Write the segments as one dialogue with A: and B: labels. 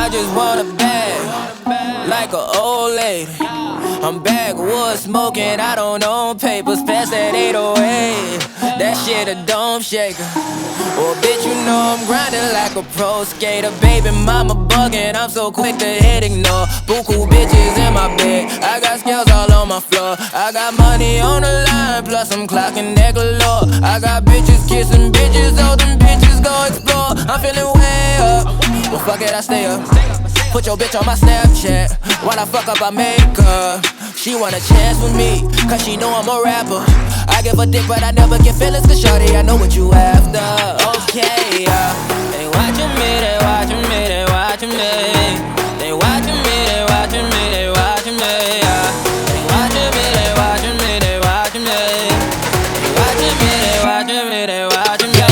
A: I just want a bag, like an old lady. I'm backwoods smoking, I don't own papers, past that 808. That shit a dome shaker. Oh bitch, you know I'm grinding like a pro skater. Baby mama bugging, I'm so quick to hit ignore. Buku bitches in my bed, I got scales all on my floor. I got money on the line, plus I'm clocking that galore. I got bitches kissing bitches, oh them bitches go explore. I'm feeling way up, well fuck it, I stay up. Put your bitch on my Snapchat, while I fuck up I make her. She want a chance with me, cause she know I'm a rapper. I give a dick but I never get feelings, cause shawty I know what you after. Okay, they watching me, they watching me, they watching me. They watching me, they watching me, they watching me. They watching me, they watching me, they watching me. They watching me, they watching me, they watching me.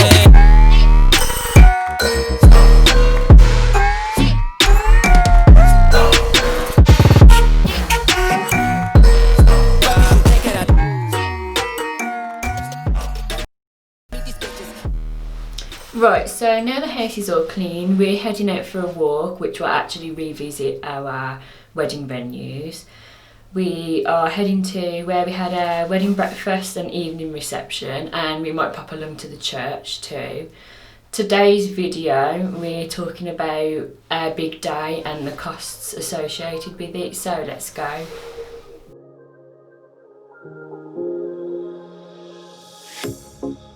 B: Right, so now the house is all clean, we're heading out for a walk, which will actually revisit our wedding venues. We are heading to where we had a wedding breakfast and evening reception, and we might pop along to the church too. Today's video, we're talking about our big day and the costs associated with it, so let's go.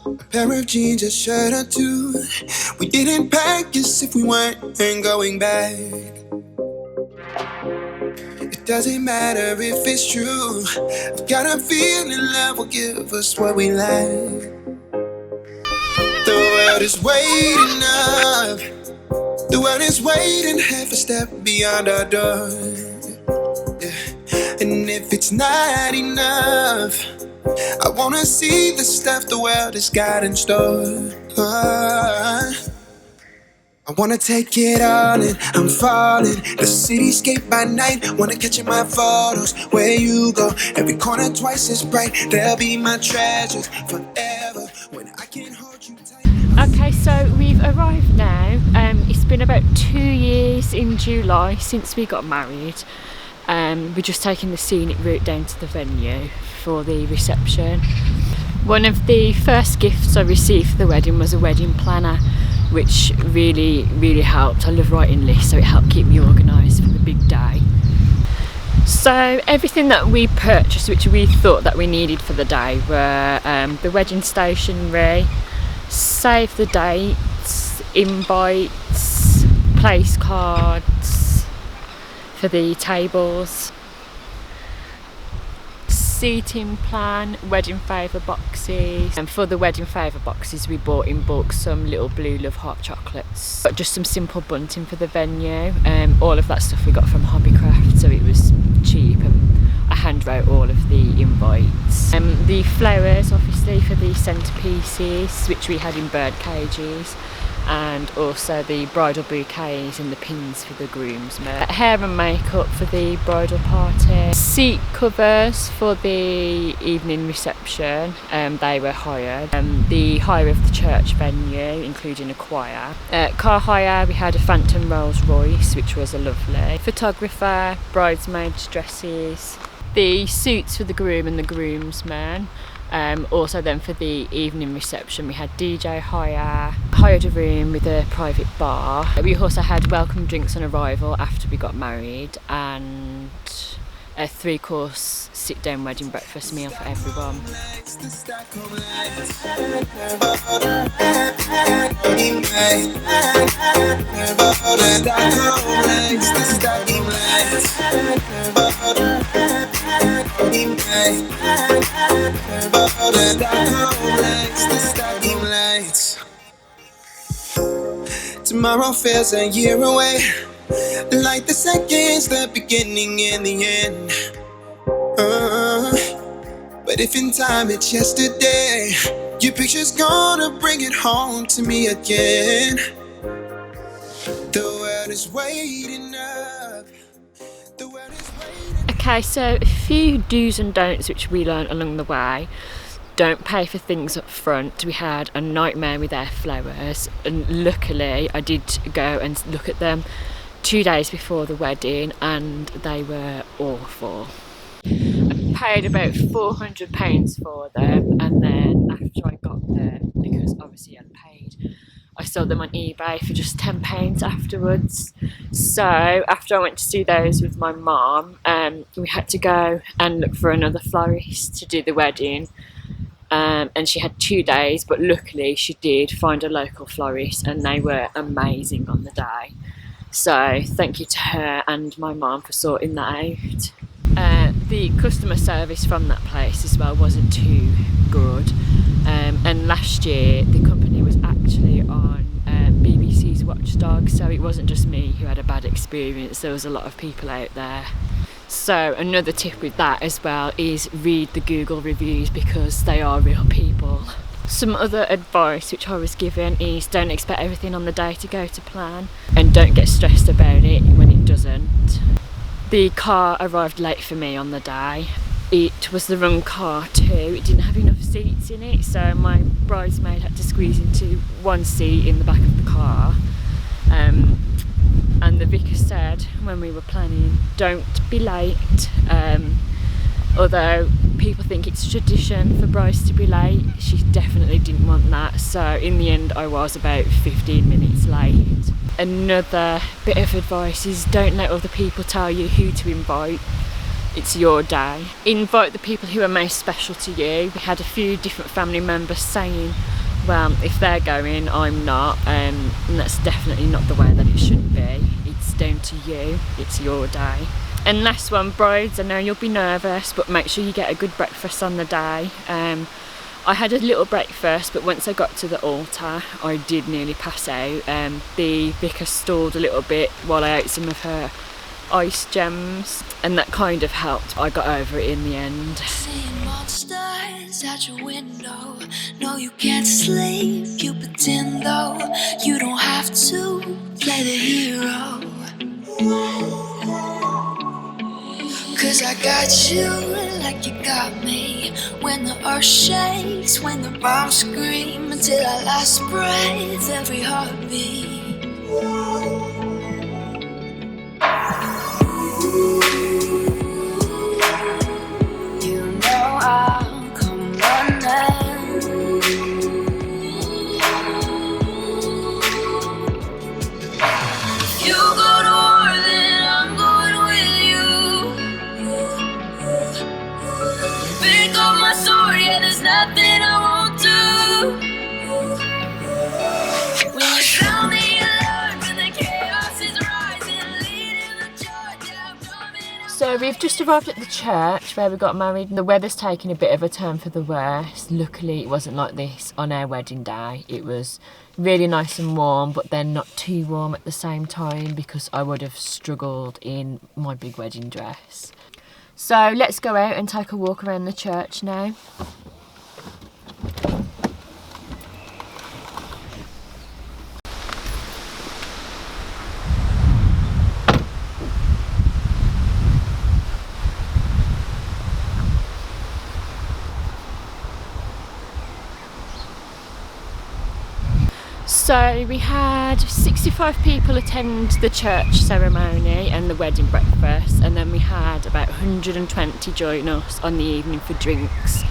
C: A pair of jeans, a shirt or two. We didn't pack as if we weren't going back. It doesn't matter if it's true. I've got a feeling love will give us what we like. The world is waiting up. The world is waiting half a step beyond our door. Yeah. And if it's not enough, I wanna see the stuff the world has got in store. I wanna take it all in, I'm falling. The cityscape by night, wanna catch in my photos. Where you go, every corner twice as bright. They'll be my treasures forever when I can hold you tight.
B: Okay, so we've arrived now. It's been about 2 years in July since we got married. We're just taking the scenic route down to the venue for the reception. One of the first gifts I received for the wedding was a wedding planner, which really helped. I love writing lists, so it helped keep me organised for the big day. So everything that we purchased, which we thought that we needed for the day, were the wedding stationery, save the dates, invites, place cards for the tables, seating plan, wedding favour boxes. And for the wedding favour boxes we bought in bulk some little blue love hot chocolates, but just some simple bunting for the venue. All of that stuff we got from Hobbycraft, so it was cheap, and I hand wrote all of the invites. The flowers obviously for the centerpieces, which we had in bird cages, and also the bridal bouquets and the pins for the groomsmen. Hair and makeup for the bridal party. Seat covers for the evening reception, they were hired. The hire of the church venue, including a choir. Car hire, we had a Phantom Rolls Royce, which was a lovely. Photographer, bridesmaids' dresses. The suits for the groom and the groomsmen. Also then for the evening reception we had DJ hire, hired a room with a private bar. We also had welcome drinks on arrival after we got married, and a 3-course sit-down wedding breakfast meal for everyone.
C: Tomorrow feels a year away, like the seconds, the beginning and the end. But if in time it's yesterday, your picture's gonna bring it home to me again. The world is waiting up. The world is waiting.
B: Okay, so a few do's and don'ts which we learned along the way. Don't pay for things up front. We had a nightmare with our flowers, and luckily I did go and look at them 2 days before the wedding, and they were awful. I paid about £400 for them, and then after I got them, because obviously I'd paid, I sold them on eBay for just £10 afterwards. So after I went to do those with my mum, we had to go and look for another florist to do the wedding. And she had 2 days, but luckily she did find a local florist, and they were amazing on the day. So thank you to her and my mum for sorting that out. The customer service from that place as well wasn't too good, and last year the company was actually on BBC's Watchdog, so it wasn't just me who had a bad experience, there was a lot of people out there. So another tip with that as well is read the Google reviews, because they are real people. Some other advice which I was given is don't expect everything on the day to go to plan, and don't get stressed about it when it doesn't. The car arrived late for me on the day. It was the wrong car too, it didn't have enough seats in it, so my bridesmaid had to squeeze into one seat in the back of the car. And the vicar said when we were planning, don't be late. Although people think it's tradition for brides to be late, she definitely didn't want that, so in the end I was about 15 minutes late. Another bit of advice is don't let other people tell you who to invite. It's your day. Invite the people who are most special to you. We had a few different family members saying, well, if they're going, I'm not, and that's definitely not the way that it should be. It's down to you, it's your day. And last one, brides, I know you'll be nervous, but make sure you get a good breakfast on the day. I had a little breakfast, but once I got to the altar, I did nearly pass out. The vicar stalled a little bit while I ate some of her ice gems, and that kind of helped. I got over it in the end.
C: Seeing monsters out your window. No, you can't sleep. You pretend though you don't have to play the hero. 'Cause I got you like you got me. When the earth shakes, when the bombs scream, until our last breath, every heartbeat. You know I'll come running. You go to war, then I'm going with you. Pick up my sword, yeah, there's nothing I won't do. When you sound the alarm and the chaos is rising, leading the charge, yeah, I'm coming out.
B: So we've just arrived at the church where we got married. The weather's taking a bit of a turn for the worse. Luckily it wasn't like this on our wedding day. It was really nice and warm, but then not too warm at the same time, because I would have struggled in my big wedding dress. So let's go out and take a walk around the church now. So we had 65 people attend the church ceremony and the wedding breakfast, and then we had about 120 join us on the evening for drinks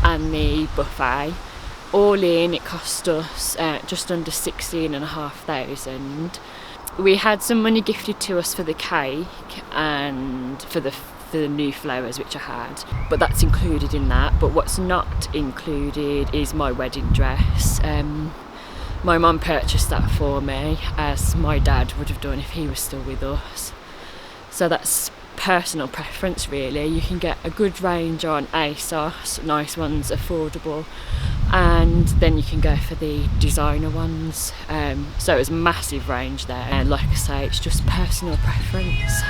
B: and the buffet. All in, it cost us just under 16,500. We had some money gifted to us for the cake and for the new flowers which I had, but that's included in that. But what's not included is my wedding dress. My mum purchased that for me, as my dad would have done if he was still with us. So that's personal preference really. You can get a good range on ASOS, nice ones, affordable, and then you can go for the designer ones. So it was a massive range there, and like I say, it's just personal preference.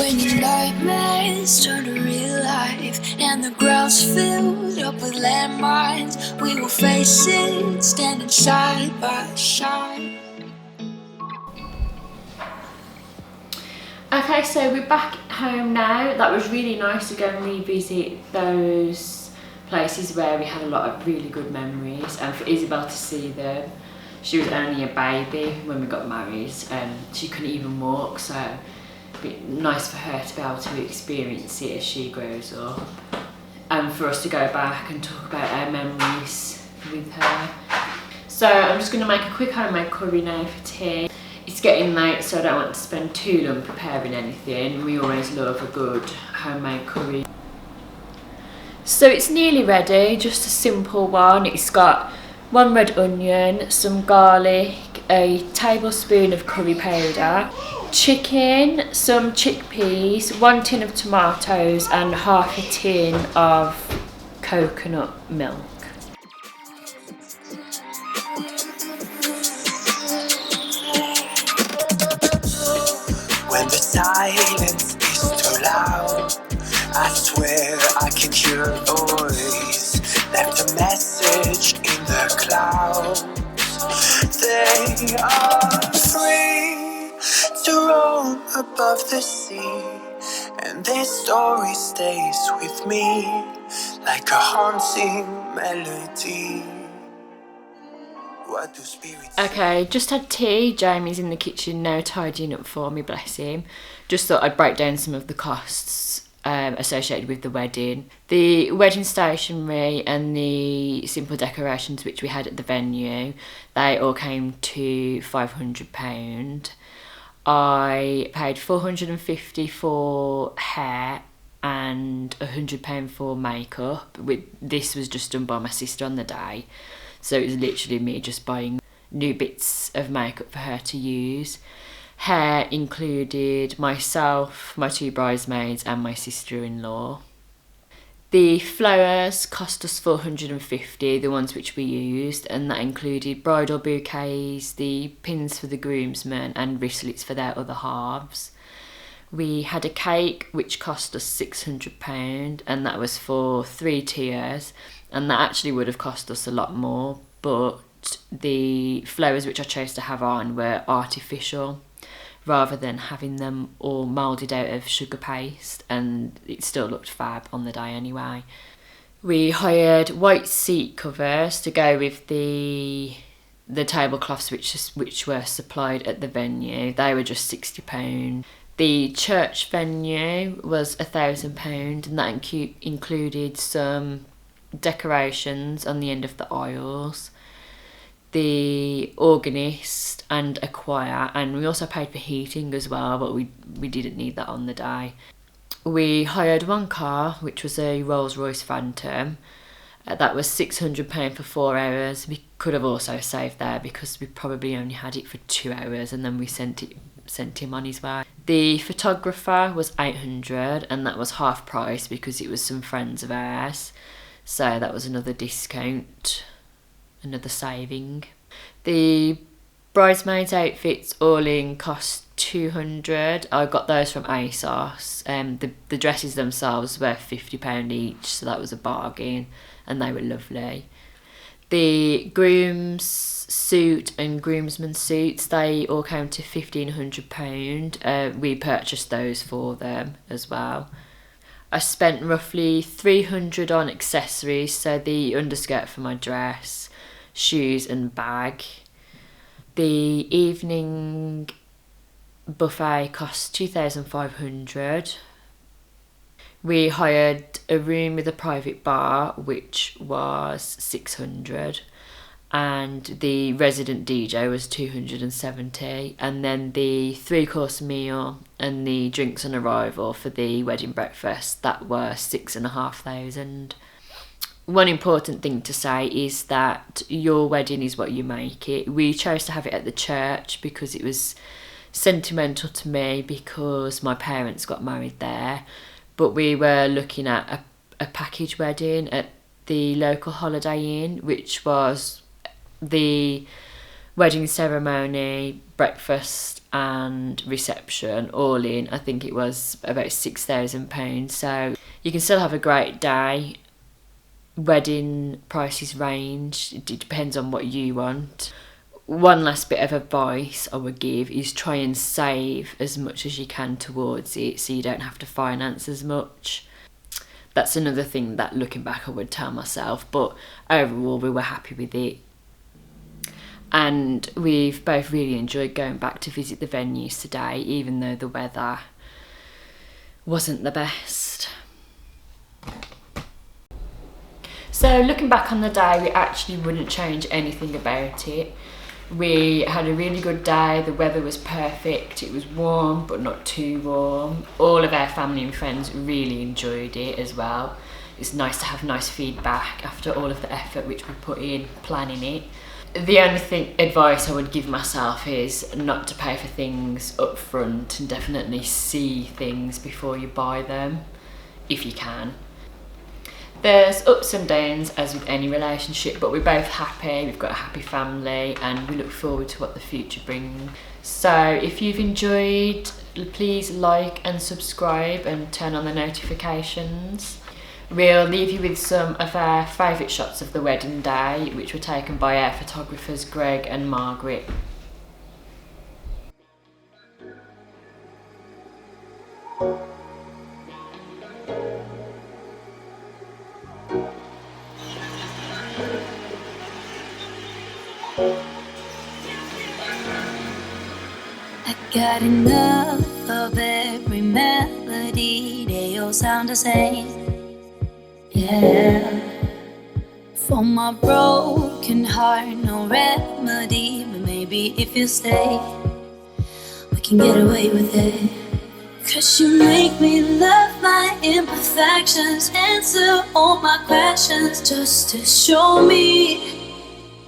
C: When your nightmares turn to real life and the ground's filled up with landmines, we will face it standing side by side.
B: Okay, so we're back home now. That was really nice to go and revisit those places where we had a lot of really good memories, and for Isabel to see them. She was only a baby when we got married. She couldn't even walk, so it'd be nice for her to be able to experience it as she grows up, and for us to go back and talk about our memories with her. So I'm just going to make a quick homemade curry now for tea. It's getting late, so I don't want to spend too long preparing anything. We always love a good homemade curry. So it's nearly ready, just a simple one. It's got 1 red onion, some garlic, a tablespoon of curry powder, chicken, some chickpeas, 1 tin of tomatoes and half a tin of coconut milk.
C: When the silence is too loud, I swear I can hear a voice. Left a message in the clouds. They are free to roam above the sea, and this story stays with me like a haunting melody. What do spirits say?
B: Okay, just had tea. Jamie's in the kitchen now tidying up for me, bless him. Just thought I'd break down some of the costs associated with the wedding. The wedding stationery and the simple decorations which we had at the venue, they all came to £500. I paid £450 for hair and £100 for makeup. This was just done by my sister on the day, so it was literally me just buying new bits of makeup for her to use. Hair included myself, my 2 bridesmaids and my sister-in-law. The flowers cost us £450, the ones which we used, and that included bridal bouquets, the pins for the groomsmen and wristlets for their other halves. We had a cake which cost us £600, and that was for 3 tiers, and that actually would have cost us a lot more, but the flowers which I chose to have on were artificial rather than having them all moulded out of sugar paste, and it still looked fab on the day anyway. We hired white seat covers to go with the tablecloths which were supplied at the venue. They were just £60. The church venue was £1,000, and that included some decorations on the end of the aisles, the organist and a choir, and we also paid for heating as well, but we didn't need that on the day. We hired 1 car, which was a Rolls-Royce Phantom. That was £600 for 4 hours. We could have also saved there because we probably only had it for 2 hours, and then we sent him on his way. The photographer was £800, and that was half price because it was some friends of ours, so that was another discount, another saving. The bridesmaids outfits all in cost £200. I got those from ASOS. The dresses themselves were £50 each, so that was a bargain, and they were lovely. The groom's suit and groomsmen suits, they all came to £1,500. We purchased those for them as well. I spent roughly £300 on accessories, so the underskirt for my dress, shoes and bag. The evening buffet cost £2,500. We hired a room with a private bar, which was £600, and the resident DJ was £270, and then the 3-course meal and the drinks on arrival for the wedding breakfast, that were £6,500. One important thing to say is that your wedding is what you make it. We chose to have it at the church because it was sentimental to me because my parents got married there, but we were looking at a package wedding at the local Holiday Inn, which was the wedding ceremony, breakfast and reception, all in, I think it was about £6,000. So you can still have a great day. Wedding prices range, it depends on what you want. One last bit of advice I would give is try and save as much as you can towards it so you don't have to finance as much. That's another thing that, looking back, I would tell myself, but overall we were happy with it. And we've both really enjoyed going back to visit the venues today, even though the weather wasn't the best. So looking back on the day, we actually wouldn't change anything about it. We had a really good day, the weather was perfect, it was warm but not too warm. All of our family and friends really enjoyed it as well. It's nice to have nice feedback after all of the effort which we put in planning it. The only advice I would give myself is not to pay for things up front, and definitely see things before you buy them, if you can. There's ups and downs as with any relationship, but we're both happy, we've got a happy family, and we look forward to what the future brings. So if you've enjoyed, please like and subscribe and turn on the notifications. We'll leave you with some of our favourite shots of the wedding day, which were taken by our photographers Greg and Margaret.
C: I got enough of every melody, they all sound the same. Yeah. For my broken heart, no remedy, but maybe if you stay, we can get away with it. 'Cause you make me love my imperfections, answer all my questions, just to show me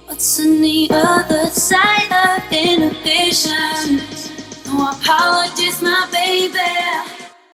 C: what's on the other side of inhibition. No apologies, my baby.